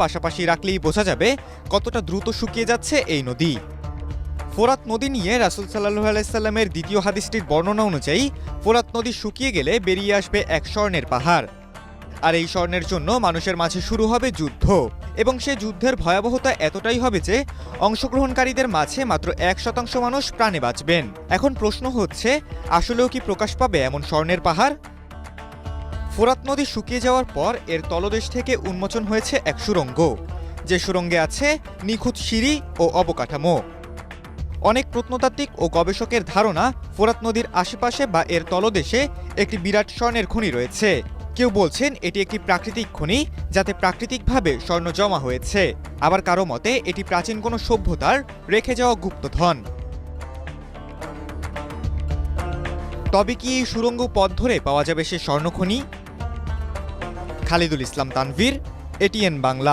পাশাপাশি রাখলেই বোঝা যাবে কতটা দ্রুত শুকিয়ে যাচ্ছে এই নদী। ফোরাত নদী নিয়ে রাসূল সাল্লাল্লাহু আলাইহি সাল্লামের দ্বিতীয় হাদিসটির বর্ণনা অনুযায়ী ফোরাত নদী শুকিয়ে গেলে বেরিয়ে আসবে এক স্বর্ণের পাহাড়। আর এই স্বর্ণের জন্য মানুষের মাঝে শুরু হবে যুদ্ধ, এবং সে যুদ্ধের ভয়াবহতা এতটাই হবে যে অংশগ্রহণকারীদের মাঝে মাত্র 1% মানুষ প্রাণে বাঁচবেন। এখন প্রশ্ন হচ্ছে, আসলেও কি প্রকাশ পাবে এমন স্বর্ণের পাহাড়? ফোরাত নদী শুকিয়ে যাওয়ার পর এর তলদেশ থেকে উন্মোচন হয়েছে এক সুড়ঙ্গ, যে সুড়ঙ্গে আছে নিখুঁত সিঁড়ি ও অবকাঠামো। অনেক প্রত্নতাত্ত্বিক ও গবেষকের ধারণা ফোরাত নদীর আশেপাশে বা এর তলদেশে একটি বিরাট স্বর্ণের খনি রয়েছে। কেউ বলছেন এটি একটি প্রাকৃতিক খনি, যাতে প্রাকৃতিকভাবে স্বর্ণ জমা হয়েছে। আবার কারো মতে এটি প্রাচীন কোনো সভ্যতার রেখে যাওয়া গুপ্তধন। তবে কি এই সুড়ঙ্গ পথ ধরে পাওয়া যাবে সে স্বর্ণখনি? খালিদুল ইসলাম তানভীর, এটিএন বাংলা।